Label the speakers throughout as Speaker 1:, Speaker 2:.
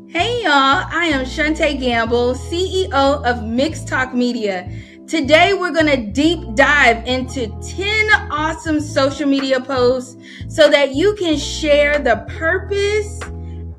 Speaker 1: Hey y'all, I am Shantae Gamble, CEO of Mixed Talk Media. Today we're going to deep dive into 10 awesome social media posts so that you can share the purpose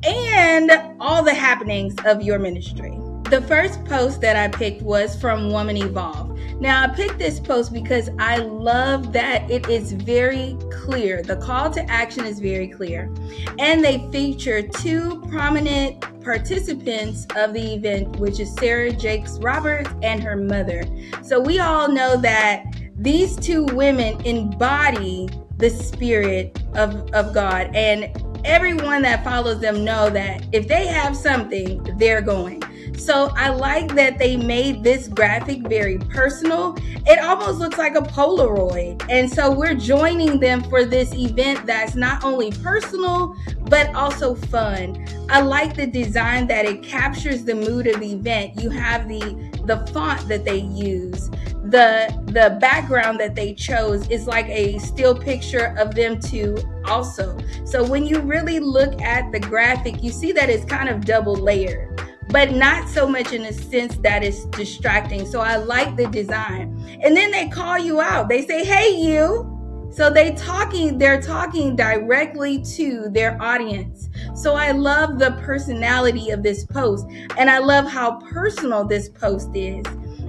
Speaker 1: and all the happenings of your ministry. The first post that I picked was from Woman Evolve. Now, I picked this post because I love that it is very clear. The call to action is very clear. And they feature two prominent participants of the event, which is Sarah Jakes Roberts and her mother. So we all know that these two women embody the spirit of God. And everyone that follows them know that if they have something, they're going. So I like that they made this graphic very personal. It almost looks like a Polaroid. And so we're joining them for this event that's not only personal, but also fun. I like the design that it captures the mood of the event. You have the font that they use. The background that they chose is like a still picture of them two also. So when you really look at the graphic, you see that it's kind of double layered, but not so much in a sense that it's distracting. So I like the design. And then they call you out. They say, hey, you. So they're talking directly to their audience. So I love the personality of this post. And I love how personal this post is.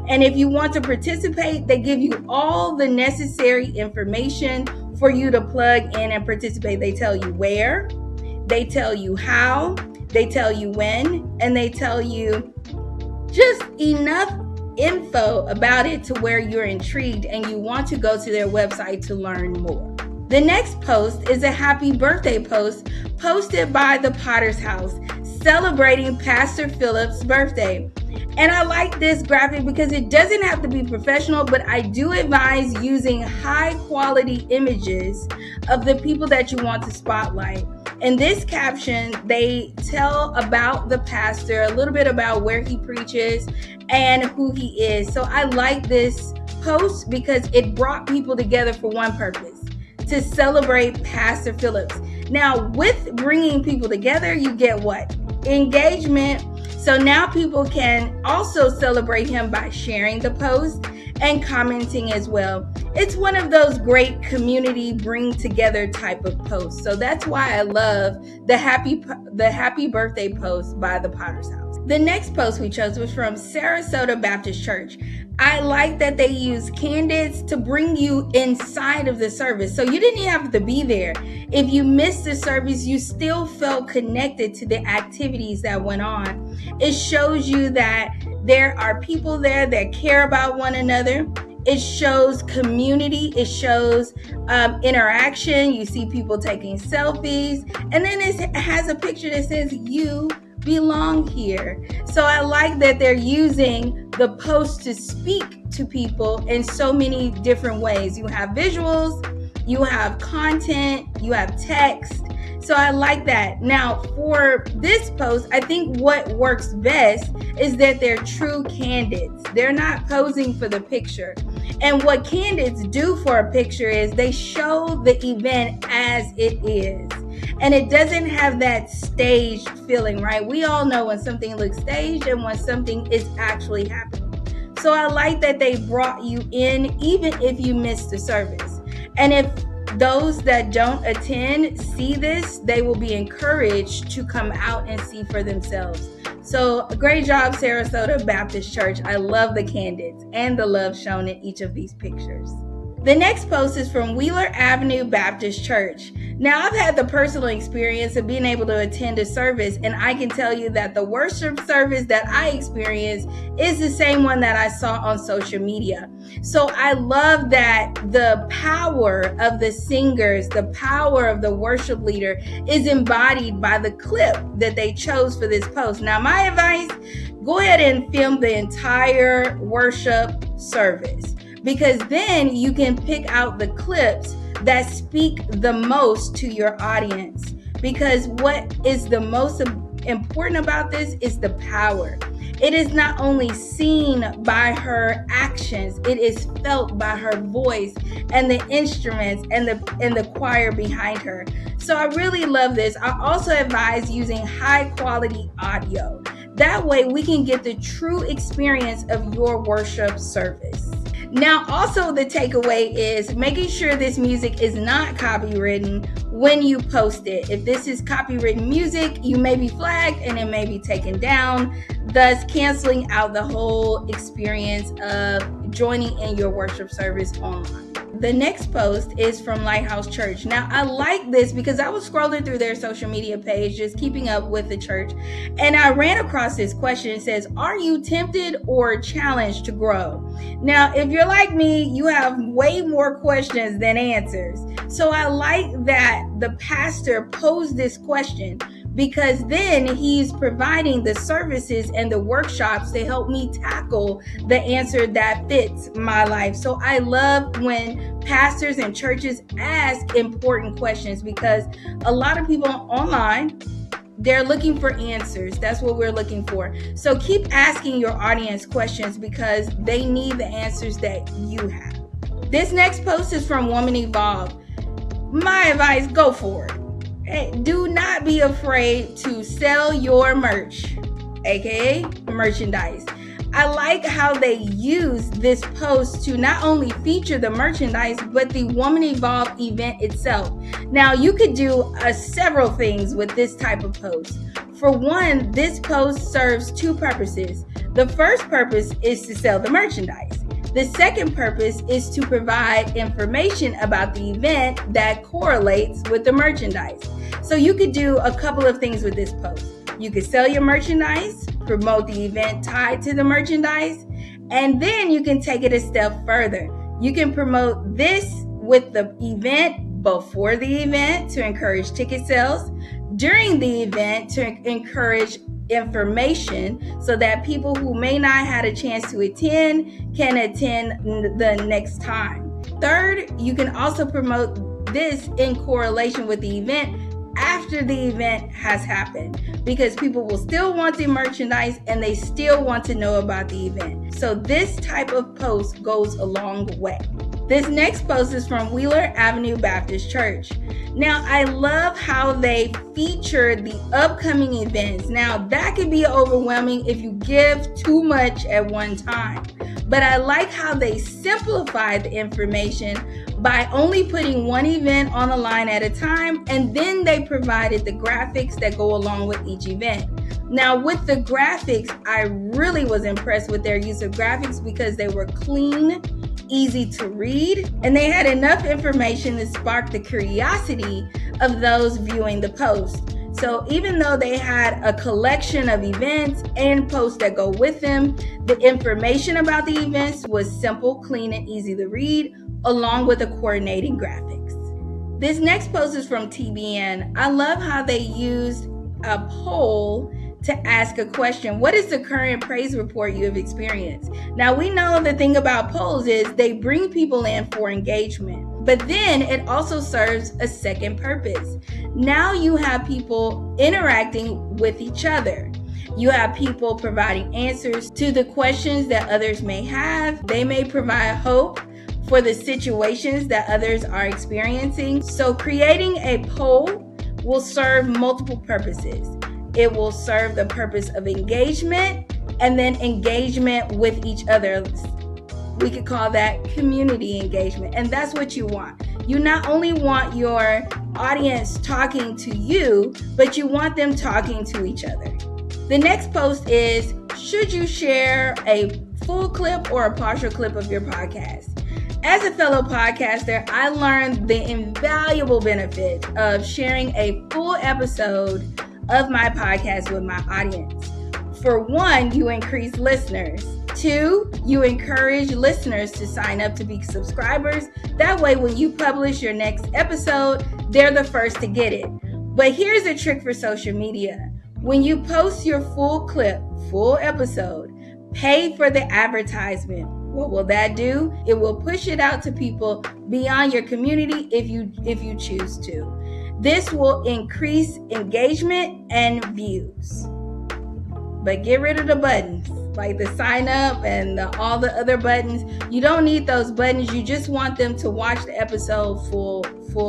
Speaker 1: And if you want to participate, they give you all the necessary information for you to plug in and participate. They tell you where, they tell you how, they tell you when, and they tell you just enough info about it to where you're intrigued and you want to go to their website to learn more. The next post is a happy birthday post posted by the Potter's House celebrating Pastor Philip's birthday. And I like this graphic because it doesn't have to be professional, but I do advise using high quality images of the people that you want to spotlight. In this caption, they tell about the pastor, a little bit about where he preaches and who he is. So I like this post because it brought people together for one purpose, to celebrate Pastor Phillips. Now, with bringing people together, you get what? Engagement. So now people can also celebrate him by sharing the post and commenting as well. It's one of those great community bring together type of posts. So that's why I love the happy birthday post by the Potter's House. The next post we chose was from Sarasota Baptist Church. I like that they use candids to bring you inside of the service. So you didn't have to be there. If you missed the service, you still felt connected to the activities that went on. It shows you that there are people there that care about one another. It shows community. It shows interaction. You see people taking selfies. And then it has a picture that says, you belong here. So I like that they're using the post to speak to people in so many different ways. You have visuals, you have content, you have text. So I like that. Now for this post, I think what works best is that they're true candids. They're not posing for the picture. And what candids do for a picture is they show the event as it is. And it doesn't have that staged feeling, right? We all know when something looks staged and when something is actually happening. So I like that they brought you in even if you missed the service. And if those that don't attend see this, they will be encouraged to come out and see for themselves. So great job, Sarasota Baptist Church. I love the candids and the love shown in each of these pictures. The next post is from Wheeler Avenue Baptist Church. Now, I've had the personal experience of being able to attend a service, and I can tell you that the worship service that I experienced is the same one that I saw on social media. So I love that the power of the singers, the power of the worship leader is embodied by the clip that they chose for this post. Now, my advice, go ahead and film the entire worship service, because then you can pick out the clips that speak the most to your audience. Because what is the most important about this is the power. It is not only seen by her actions, it is felt by her voice and the instruments and the choir behind her. So I really love this. I also advise using high quality audio. That way we can get the true experience of your worship service. Now, also the takeaway is making sure this music is not copywritten when you post it. If this is copywritten music, you may be flagged and it may be taken down, thus canceling out the whole experience of joining in your worship service online. The next post is from Lighthouse Church. Now, I like this because I was scrolling through their social media page, just keeping up with the church, and I ran across this question. It says, are you tempted or challenged to grow? Now, if you're like me, you have way more questions than answers. So I like that the pastor posed this question, because then he's providing the services and the workshops to help me tackle the answer that fits my life. So I love when pastors and churches ask important questions, because a lot of people online, they're looking for answers. That's what we're looking for. So keep asking your audience questions because they need the answers that you have. This next post is from Woman Evolve. My advice, go for it. Hey, do not be afraid to sell your merch, aka merchandise. I like how they use this post to not only feature the merchandise, but the Woman Evolve event itself. Now, you could do several things with this type of post. For one, this post serves two purposes. The first purpose is to sell the merchandise. The second purpose is to provide information about the event that correlates with the merchandise. So you could do a couple of things with this post. You could sell your merchandise, promote the event tied to the merchandise, and then you can take it a step further. You can promote this with the event before the event to encourage ticket sales, during the event to encourage information so that people who may not have a chance to attend can attend the next time. Third, you can also promote this in correlation with the event after the event has happened, because people will still want the merchandise and they still want to know about the event. So this type of post goes a long way. This next post is from Wheeler Avenue Baptist Church. Now, I love how they feature the upcoming events. Now, that can be overwhelming if you give too much at one time. But I like how they simplify the information by only putting one event on the line at a time, and then they provided the graphics that go along with each event. Now, with the graphics, I really was impressed with their use of graphics because they were clean, easy to read, and they had enough information to spark the curiosity of those viewing the post. So even though they had a collection of events and posts that go with them, the information about the events was simple, clean, and easy to read, along with the coordinating graphics. This next post is from TBN. I love how they used a poll to ask a question. What is the current praise report you have experienced? Now, we know the thing about polls is they bring people in for engagement, but then it also serves a second purpose. Now you have people interacting with each other. You have people providing answers to the questions that others may have. They may provide hope for the situations that others are experiencing. So creating a poll will serve multiple purposes. It will serve the purpose of engagement and then engagement with each other. We could call that community engagement. And that's what you want. You not only want your audience talking to you, but you want them talking to each other. The next post is, should you share a full clip or a partial clip of your podcast? As a fellow podcaster, I learned the invaluable benefit of sharing a full episode of my podcast with my audience. For one, you increase listeners. Two, you encourage listeners to sign up to be subscribers. That way, when you publish your next episode, they're the first to get it. But here's a trick for social media. When you post your full clip, full episode, pay for the advertisement. What will that do? It will push it out to people beyond your community if you choose to. This will increase engagement and views. but get rid of the buttons, like the sign up and all the other buttons. You don't need those buttons. You just want them to watch the episode full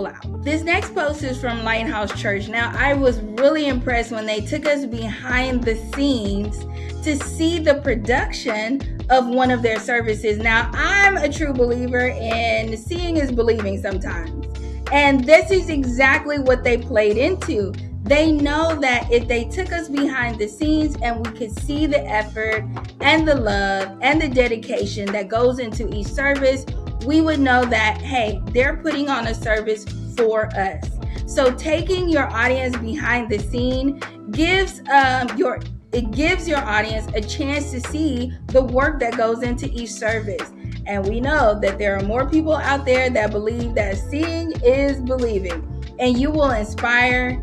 Speaker 1: out. This next post is from Lighthouse Church. Now, I was really impressed when they took us behind the scenes to see the production of one of their services. Now, I'm a true believer in seeing is believing sometimes. And this is exactly what they played into. They know that if they took us behind the scenes and we could see the effort and the love and the dedication that goes into each service, we would know that, hey, they're putting on a service for us. So taking your audience behind the scene gives your audience a chance to see the work that goes into each service. And we know that there are more people out there that believe that seeing is believing. And you will inspire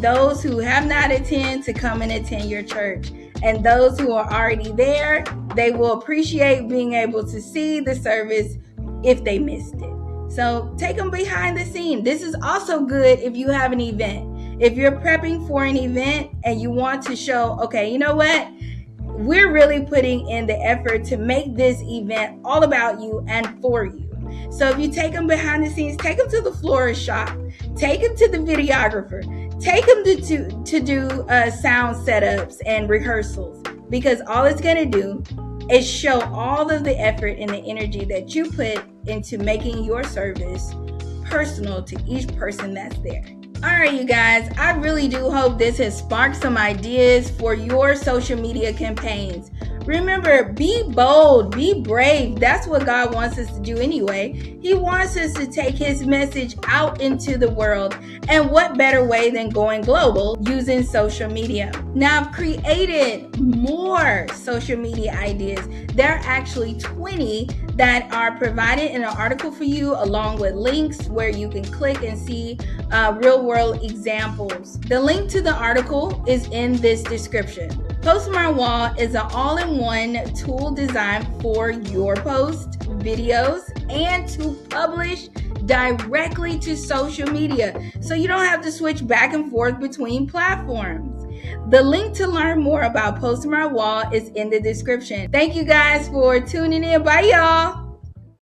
Speaker 1: those who have not attended to come and attend your church. And those who are already there, they will appreciate being able to see the service if they missed it. So take them behind the scene. This is also good if you have an event. If you're prepping for an event and you want to show, okay, you know what? We're really putting in the effort to make this event all about you and for you. So if you take them behind the scenes, take them to the florist shop, take them to the videographer, take them to do sound setups and rehearsals, because all it's going to do is show all of the effort and the energy that you put into making your service personal to each person that's there. All right, you guys, I really do hope this has sparked some ideas for your social media campaigns. Remember, be bold, be brave. That's what God wants us to do anyway. He wants us to take his message out into the world. And what better way than going global using social media? Now, I've created more social media ideas. There are actually 20 that are provided in an article for you, along with links where you can click and see real world examples. The link to the article is in this description. Post My Wall is an all-in-one tool designed for your posts, videos, and to publish directly to social media, so you don't have to switch back and forth between platforms. The link to learn more about Post My Wall is in the description. Thank you guys for tuning in. Bye, y'all.